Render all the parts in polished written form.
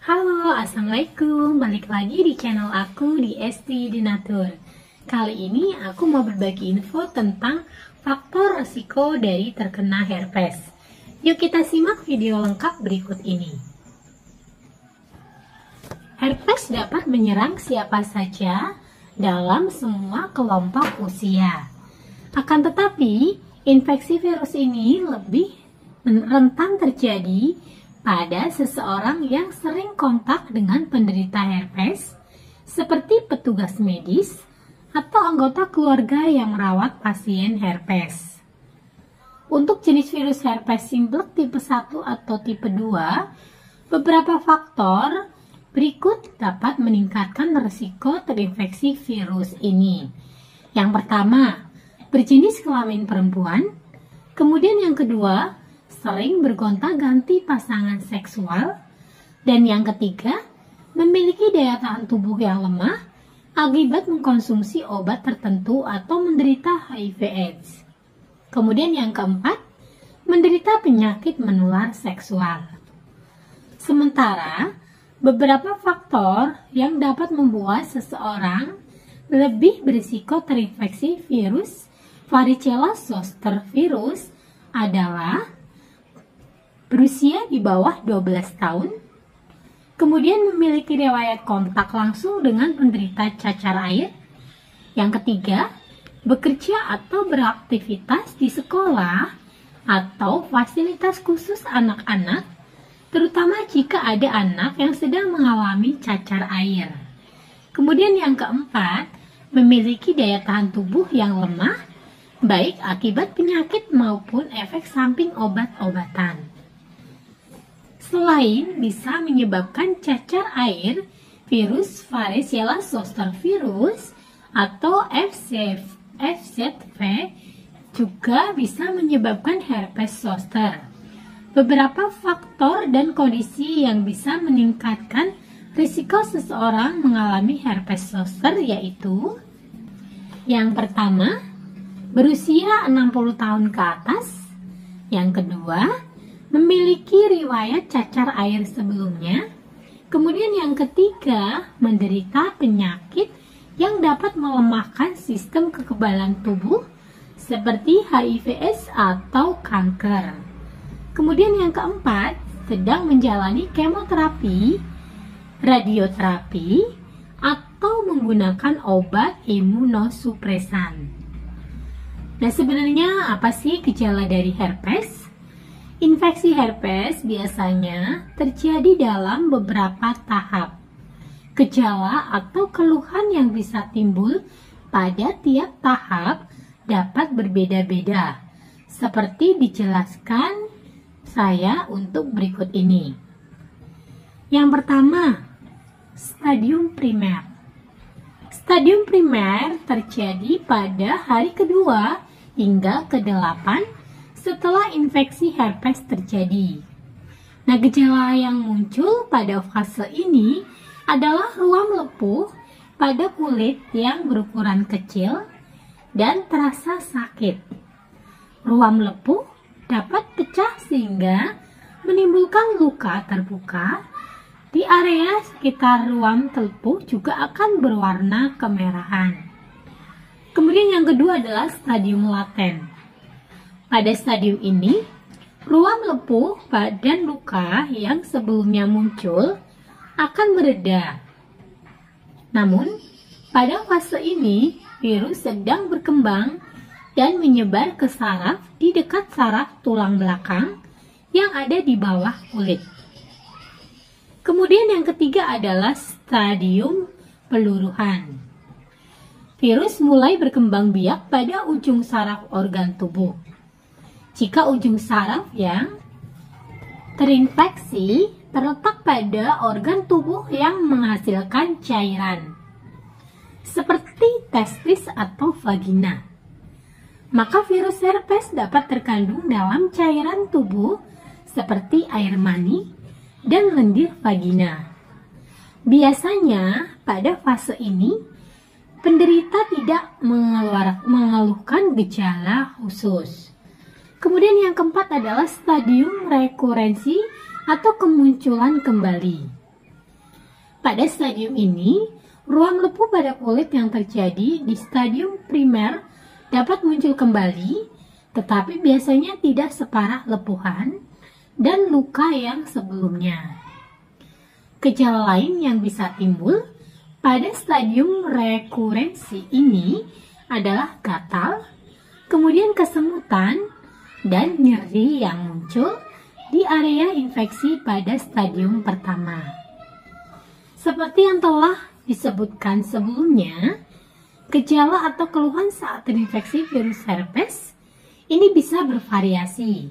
Halo, assalamualaikum. Balik lagi di channel aku di Esti Denatur. Kali ini aku mau berbagi info tentang faktor resiko dari terkena herpes. Yuk kita simak video lengkap berikut ini. Herpes dapat menyerang siapa saja dalam semua kelompok usia. Akan tetapi, infeksi virus ini lebih rentan terjadi pada seseorang yang sering kontak dengan penderita herpes, seperti petugas medis atau anggota keluarga yang merawat pasien herpes. Untuk jenis virus herpes simplex tipe 1 atau tipe 2, beberapa faktor berikut dapat meningkatkan risiko terinfeksi virus ini. Yang pertama, berjenis kelamin perempuan. Kemudian yang kedua, sering bergonta-ganti pasangan seksual. Dan yang ketiga, memiliki daya tahan tubuh yang lemah akibat mengkonsumsi obat tertentu atau menderita HIV/AIDS. Kemudian yang keempat, menderita penyakit menular seksual. Sementara, beberapa faktor yang dapat membuat seseorang lebih berisiko terinfeksi virus varicella zoster virus adalah berusia di bawah 12 tahun, kemudian memiliki riwayat kontak langsung dengan penderita cacar air. Yang ketiga, bekerja atau beraktivitas di sekolah atau fasilitas khusus anak-anak, terutama jika ada anak yang sedang mengalami cacar air. Kemudian yang keempat, memiliki daya tahan tubuh yang lemah, baik akibat penyakit maupun efek samping obat-obatan. Selain bisa menyebabkan cacar air, virus varicella zoster virus atau FZV juga bisa menyebabkan herpes zoster. Beberapa faktor dan kondisi yang bisa meningkatkan risiko seseorang mengalami herpes zoster yaitu: yang pertama, berusia 60 tahun ke atas. Yang kedua, memiliki riwayat cacar air sebelumnya. Kemudian yang ketiga, menderita penyakit yang dapat melemahkan sistem kekebalan tubuh seperti HIV/AIDS atau kanker. Kemudian yang keempat, sedang menjalani kemoterapi, radioterapi, atau menggunakan obat imunosupresan. Nah, sebenarnya apa sih gejala dari herpes? Infeksi herpes biasanya terjadi dalam beberapa tahap. Gejala atau keluhan yang bisa timbul pada tiap tahap dapat berbeda-beda, seperti dijelaskan saya untuk berikut ini. Yang pertama, stadium primer. Stadium primer terjadi pada hari kedua hingga ke-8 setelah infeksi herpes terjadi. Nah, gejala yang muncul pada fase ini adalah ruam lepuh pada kulit yang berukuran kecil dan terasa sakit. Ruam lepuh dapat pecah sehingga menimbulkan luka terbuka. Di area sekitar ruam lepuh juga akan berwarna kemerahan. Kemudian yang kedua adalah stadium laten. Pada stadium ini, ruam lepuh dan luka yang sebelumnya muncul akan mereda. Namun, pada fase ini, virus sedang berkembang dan menyebar ke saraf di dekat saraf tulang belakang yang ada di bawah kulit. Kemudian yang ketiga adalah stadium peluruhan. Virus mulai berkembang biak pada ujung saraf organ tubuh. Jika ujung saraf yang terinfeksi terletak pada organ tubuh yang menghasilkan cairan, seperti testis atau vagina, maka virus herpes dapat terkandung dalam cairan tubuh seperti air mani dan lendir vagina. Biasanya pada fase ini, penderita tidak mengeluhkan gejala khusus. Kemudian yang keempat adalah stadium rekurensi atau kemunculan kembali. Pada stadium ini, ruam lepuh pada kulit yang terjadi di stadium primer dapat muncul kembali, tetapi biasanya tidak separah lepuhan dan luka yang sebelumnya. Gejala lain yang bisa timbul pada stadium rekurensi ini adalah gatal, kemudian kesemutan, dan nyeri yang muncul di area infeksi pada stadium pertama. Seperti yang telah disebutkan sebelumnya, gejala atau keluhan saat terinfeksi virus herpes ini bisa bervariasi,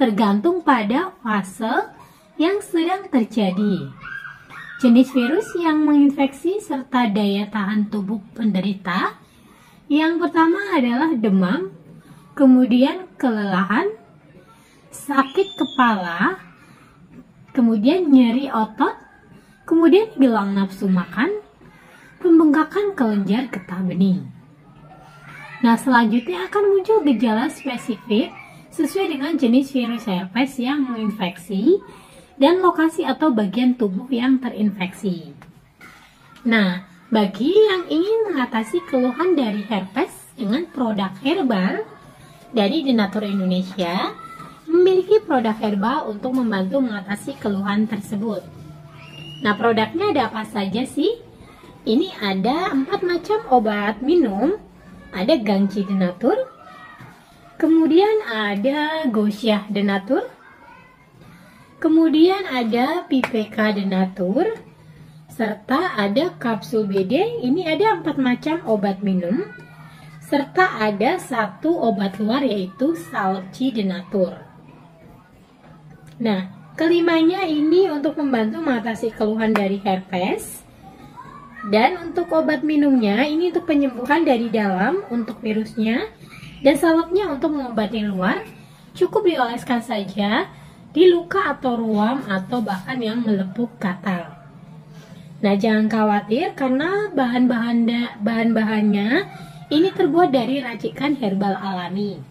tergantung pada fase yang sedang terjadi, jenis virus yang menginfeksi, serta daya tahan tubuh penderita. Yang pertama adalah demam, kemudian kelelahan, sakit kepala, kemudian nyeri otot, kemudian hilang nafsu makan, pembengkakan kelenjar getah bening. Nah, selanjutnya akan muncul gejala spesifik sesuai dengan jenis virus herpes yang menginfeksi dan lokasi atau bagian tubuh yang terinfeksi. Nah, bagi yang ingin mengatasi keluhan dari herpes dengan produk herbal dari Denatur Indonesia, memiliki produk herbal untuk membantu mengatasi keluhan tersebut. Nah, produknya ada apa saja sih? Ini ada 4 macam obat minum. Ada Gangchi Denatur, kemudian ada Gosya Denatur, kemudian ada PPK Denatur, serta ada kapsul BD. Ini ada 4 macam obat minum, serta ada 1 obat luar yaitu Salci Denatur. Nah, kelimanya ini untuk membantu mengatasi keluhan dari herpes. Dan untuk obat minumnya ini untuk penyembuhan dari dalam untuk virusnya, dan salepnya untuk mengobati luar. Cukup dioleskan saja di luka atau ruam atau bahkan yang melepuh gatal. Nah, jangan khawatir karena bahan-bahannya ini terbuat dari racikan herbal alami.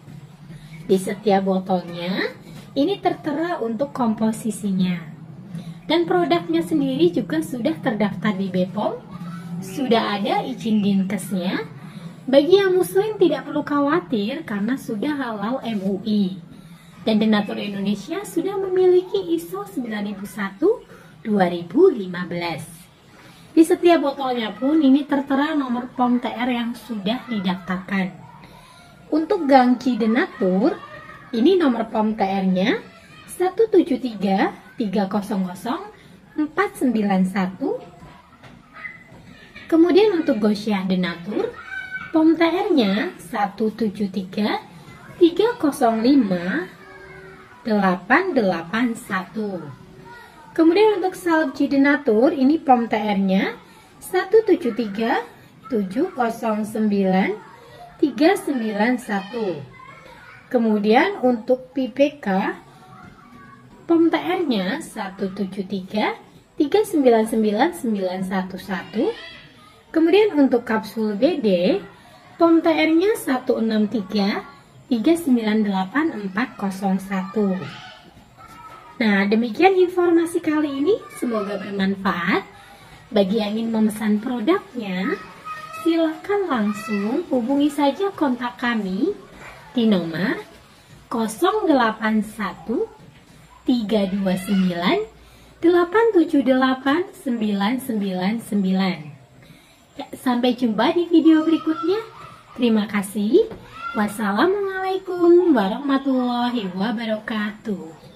Di setiap botolnya ini tertera untuk komposisinya. Dan produknya sendiri juga sudah terdaftar di BPOM, sudah ada izin Dinkesnya. Bagi yang muslim tidak perlu khawatir karena sudah halal MUI. Dan Denatur Indonesia sudah memiliki ISO 9001-2015. Di setiap botolnya pun ini tertera nomor POM TR yang sudah didaftarkan. Untuk Gangchi Denatur, ini nomor POM TR-nya 173300491. Kemudian untuk Gosya Denatur, POM TR-nya 173305881. Kemudian untuk Salci Denatur, ini POM TR-nya 173709391. Kemudian untuk PPK, POM TR-nya 173399911. Kemudian untuk kapsul BD, POM TR-nya 163398401. Nah, demikian informasi kali ini. Semoga bermanfaat. Bagi yang ingin memesan produknya, silakan langsung hubungi saja kontak kami di nomor 081 329 878 999. Ya, sampai jumpa di video berikutnya. Terima kasih. Wassalamualaikum warahmatullahi wabarakatuh.